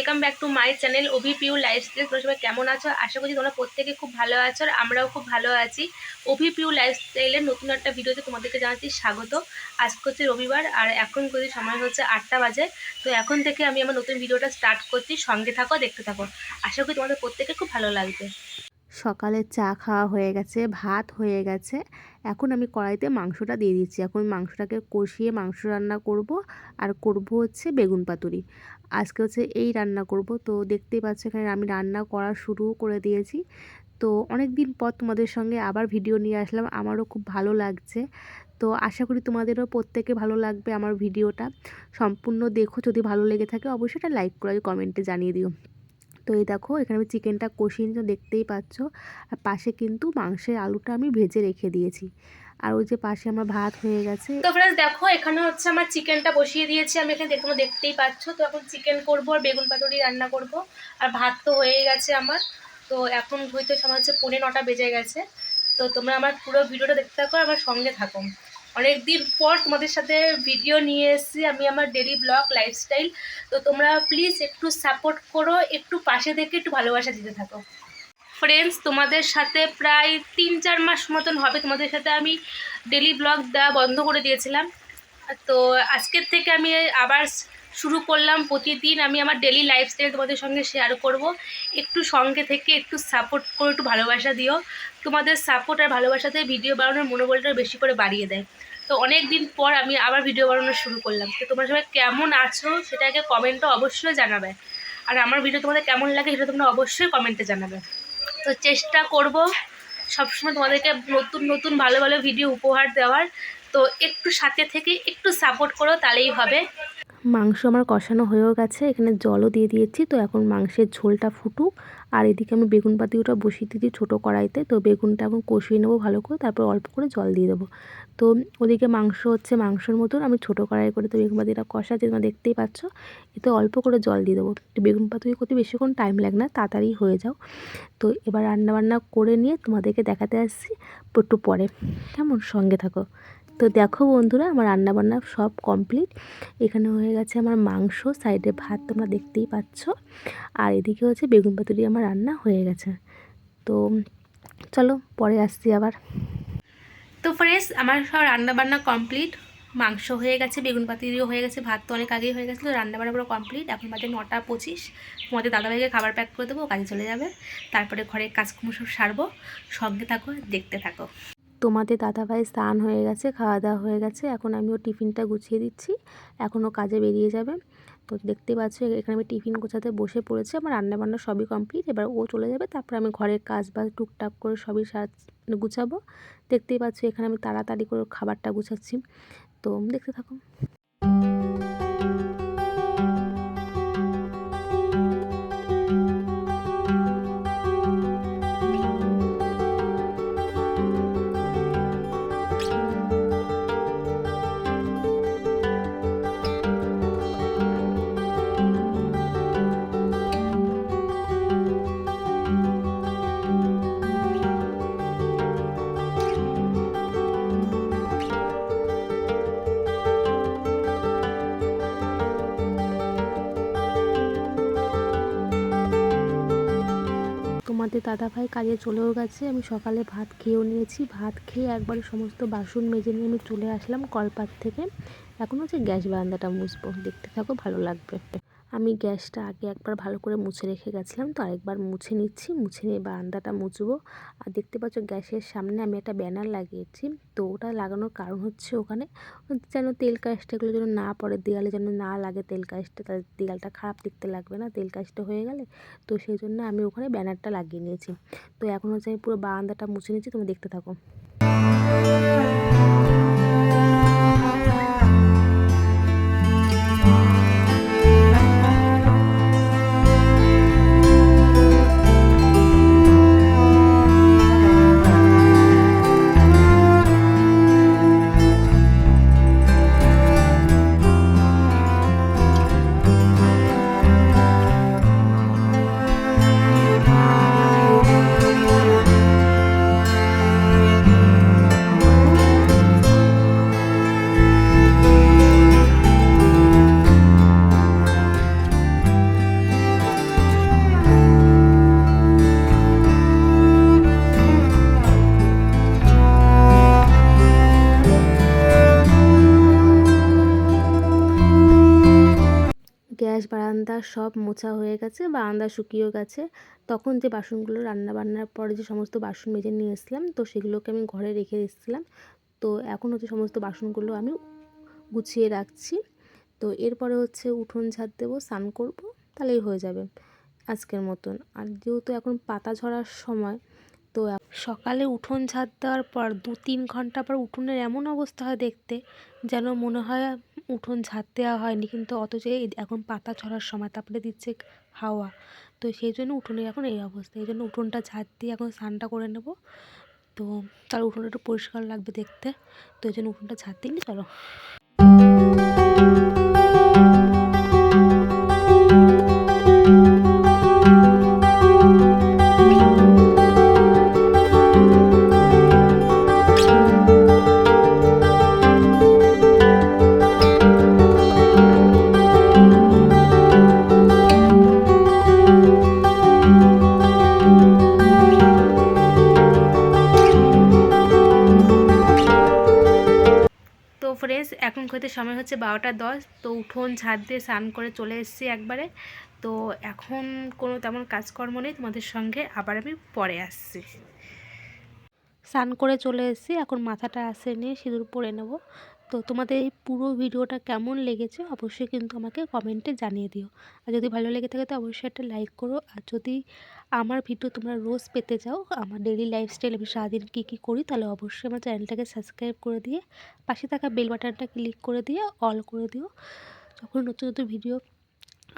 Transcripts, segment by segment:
Welcome back to my channel ওভিপিউ lifestyle. তোমরা সবাই কেমন আছো? আশা করছি তোমরা প্রত্যেকে খুব ভালো আছো, আর আমরাও খুব ভালো আছি। ওভিপিউ লাইফস্টাইলের নতুন একটা ভিডিওতে তোমাদেরকে জানাচ্ছি স্বাগত। আজকে হচ্ছে রবিবার, আর এখন যদি সময় হচ্ছে 8টা বাজে। তো এখন থেকে আমি আমার নতুন ভিডিওটা স্টার্ট করছি, সঙ্গে থাকো, দেখতে থাকো। আশা করি তোমাদের প্রত্যেকে খুব ভালো লাগবে। সকালে চা খাওয়া হয়ে গেছে, ভাত হয়ে গেছে। এখন আমি কড়াইতে মাংসটা দিয়ে দিচ্ছি। এখন মাংসটাকে কষিয়ে মাংস রান্না করব, আর করব হচ্ছে বেগুন পাতুরি। আজকে হচ্ছে এই রান্না করব। তো দেখতেই পাচ্ছ এখানে আমি রান্না করা শুরু করে দিয়েছি। তো অনেক দিন পর তোমাদের সঙ্গে আবার ভিডিও নিয়ে আসলাম, আমারও খুব ভালো লাগছে। তো আশা করি তোমাদেরও প্রত্যেকে ভালো লাগবে আমার ভিডিওটা। সম্পূর্ণ দেখো, যদি ভালো লেগে থাকে অবশ্যই একটা লাইক করে কমেন্টে জানিয়ে দিও। তো এই দেখো এখানে আমি চিকেনটা কষিয়ে নিয়ে দেখতেই পাচ্ছ, আর পাশে কিন্তু মাংসের আলুটা আমি ভেজে রেখে দিয়েছি। আর ওই যে পাশে আমার ভাত হয়ে গেছে। তো ফ্রেন্ডস দেখো, এখানে হচ্ছে আমার চিকেনটা বসিয়ে দিয়েছি আমি। এখানে তোমরা দেখতেই পাচ্ছ। তো এখন চিকেন করব আর বেগুন পাতুরি রান্না করব। আর ভাত তো হয়ে গেছে আমার। তো এখন হয়তো সময় হচ্ছে 9:45 বেজে গেছে। তো তোমরা আমার পুরো ভিডিওটা দেখতে থাকো, আমার সঙ্গে থাকো। অনেক দিন পর তোমাদের সাথে ভিডিও নিয়ে এসেছি আমি, আমার ডেলি ব্লগ লাইফস্টাইল। তো তোমরা প্লিজ একটু সাপোর্ট করো, একটু পাশে থেকে একটু ভালোবাসা দিতে থাকো। ফ্রেন্ডস, তোমাদের সাথে প্রায় 3-4 মাস মতন হবে তোমাদের সাথে আমি ডেলি ব্লগ দেওয়া বন্ধ করে দিয়েছিলাম। তো আজকের থেকে আমি আবার শুরু করলাম। প্রতিদিন আমি আমার ডেলি লাইফস্টাইল তোমাদের সঙ্গে শেয়ার করব। একটু সঙ্গে থেকে একটু সাপোর্ট করো, একটু ভালোবাসা দিও। তোমাদের সাপোর্ট আর ভালোবাসাতে ভিডিও বানানোর মনোবলটা বেশি করে বাড়িয়ে দেয়। তো অনেক দিন পর আমি আবার ভিডিও বানানো শুরু করলাম। তো তোমরা সবাই কেমন আছো সেটাকে কমেন্টে অবশ্যই জানাবে। আর আমার ভিডিও তোমাদের কেমন লাগে সেটা তোমরা অবশ্যই কমেন্টে জানাবে। তো চেষ্টা করব সবসময় তোমাদেরকে নতুন নতুন ভালো ভালো ভিডিও উপহার দেওয়ার। তো একটু সাথে থেকে একটু সাপোর্ট করো, তাহলেই হবে। মাংস আমার কষানো হয়েও গেছে, এখানে জলও দিয়ে দিয়েছি। তো এখন মাংসের ঝোলটা ফুটুক, আর এদিকে আমি বেগুন পাতুরিটা বসিয়ে দিয়েছি ছোটো কড়াইতে। তো বেগুনটা এখন কষিয়ে নেবো ভালো করে, তারপর অল্প করে জল দিয়ে দেবো। তো ওদিকে মাংস হচ্ছে, মাংসের মতন আমি ছোটো কড়াই করে তো বেগুন পাতুরিটা কষাচ্ছি, তোমরা দেখতেই পাচ্ছ। এতে অল্প করে জল দিয়ে দেবো। তো বেগুন পাতুরি করতে বেশিক্ষণ টাইম লাগে না, তাড়াতাড়ি হয়ে যাও। তো এবার রান্নাবান্না করে নিয়ে তোমাদেরকে দেখাতে আসছি একটু পরে, কেমন? সঙ্গে থাকো। তো দেখো বন্ধুরা, আমার রান্নাবান্না সব কমপ্লিট। এখানে হয়ে গেছে আমার মাংস, সাইডে ভাত তোমরা দেখতেই পাচ্ছ, আর এদিকে হচ্ছে বেগুন পাতুরি আমার রান্না হয়ে গেছে। তো চলো পরে আসছি আবার। তো ফ্রেন্ডস, আমার সব রান্নাবান্না কমপ্লিট। মাংস হয়ে গেছে, বেগুন পাতুরিও হয়ে গেছে, ভাত তো অনেক আগেই হয়ে গেছিলো। রান্নাবান্না পুরো কমপ্লিট। এখন বাজে 9:25। তোমাদের দাদাভাইকে খাবার প্যাক করে দেবো, কাজে চলে যাবে। তারপরে ঘরের কাজকর্ম সব সারবো। সঙ্গে থাকো, দেখতে থাকো। তোমাদের দাদাভাই স্নান হয়ে গেছে, খাওয়া দাওয়া হয়ে গেছে। এখন আমিও টিফিনটা গুছিয়ে দিচ্ছি, এখনও কাজে বেরিয়ে যাবে। তো দেখতে পাচ্ছ এখানে আমি টিফিন গোছাতে বসে পড়েছি। আমার রান্নাবান্না সবই কমপ্লিট, এবার ও চলে যাবে, তারপর আমি ঘরের কাজ বাজ টুকটাক করে সবই গুছাবো। দেখতেই পাচ্ছ এখানে আমি তাড়াতাড়ি করে খাবারটা গুছাচ্ছি। তো দেখতে থাকো। তোমাদের দাদাভাই কাজে চলেও গেছে। আমি সকালে ভাত খেয়েও নিয়েছি, ভাত খেয়ে একবারে সমস্ত বাসন মেজে নিয়ে আমি চলে আসলাম কলপাত থেকে। এখন হচ্ছে গ্যাস বারান্দাটা মুছবো, দেখতে থাকো, ভালো লাগবে। আমি গ্যাসটা আগে একবার ভালো করে মুছে রেখে গেছিলাম, তো আরেকবার মুছে নিচ্ছি, মুছে নিয়ে বারান্দাটা মুছবো। আর দেখতে পাচ্ছ গ্যাসের সামনে আমি একটা ব্যানার লাগিয়েছি। তো ওটা লাগানোর কারণ হচ্ছে ওখানে যেন তেল কাজটাগুলো যেন না পড়ে, দেয়ালে যেন না লাগে তেল কাজটা, তার দেয়ালটা খারাপ দেখতে লাগবে না তেল কাজটা হয়ে গেলে। তো সেই জন্য আমি ওখানে ব্যানারটা লাগিয়ে নিয়েছি। তো এখন হচ্ছে আমি পুরো বারান্দাটা মুছে নিচ্ছি, তোমরা দেখতে থাকো। আমার সব মোছা হয়ে গেছে, বারান্দা শুকিয়েও গেছে। তখন যে বাসনগুলো রান্নাবান্নার পরে যে সমস্ত বাসন মেজে নিয়ে এসেছিলাম, তো সেগুলোকে আমি ঘরে রেখে এসেছিলাম। তো এখন হচ্ছে সমস্ত বাসনগুলো আমি গুছিয়ে রাখছি। তো এরপরে হচ্ছে উঠোন ঝাড় দেবো, স্নান করব, তাহলেই হয়ে যাবে আজকের মতন। আর যেহেতু এখন পাতা ঝরার সময়, তো সকালে উঠোন ঝাড় দেওয়ার পর 2-3 ঘন্টা পর উঠোনের এমন অবস্থা হয় দেখতে, যেন মনে হয় উঠোন ঝাড় দেওয়া হয়নি, কিন্তু অথচ এখন পাতা ঝরার সময়, তারপরে দিচ্ছে হাওয়া। তো সেই জন্য উঠোনের এখন এই অবস্থা। এই জন্য উঠোনটা ঝাড় দিয়ে এখন স্নানটা করে নেব। তো তাহলে উঠোনটা একটু পরিষ্কার লাগবে দেখতে। তো এই জন্য উঠোনটা ঝাড় দিই, চলো। তো ফ্রেন্ডস, এখন হইতে সময় হচ্ছে 12টা 10। তো উঠোন ঝাড় দিয়ে স্নান করে চলে এসেছি একবারে। তো এখন কোনো তেমন কাজকর্ম নেই, তোমাদের সঙ্গে আবার আমি পরে আসছি। স্নান করে চলে এসেছি, এখন মাথাটা নিয়ে সিঁদুর পরে নেব। তো তোমাদের এই পুরো ভিডিওটা কেমন লেগেছে অবশ্যই কিন্তু আমাকে কমেন্টে জানিয়ে দিও। আর যদি ভালো লেগে থাকে তো অবশ্যই একটা লাইক করো। আর যদি আমার ভিডিও তোমরা রোজ পেতে চাও, আমার ডেইলি লাইফস্টাইল আমি সারাদিন কী কী করি, তাহলে অবশ্যই আমার চ্যানেলটাকে সাবস্ক্রাইব করে দিয়ে পাশে থাকা বেল বাটনটা ক্লিক করে দিয়ে অল করে দিও। যখন নতুন নতুন ভিডিও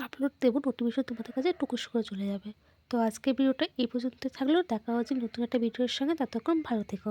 আপলোড দেবো, নোটিফিকেশন তোমাদের কাছে টুকুস করে চলে যাবে। তো আজকের ভিডিওটা এই পর্যন্ত থাকলেও, দেখা হচ্ছে নতুন একটা ভিডিওর সঙ্গে। ততক্ষণ ভালো থেকো।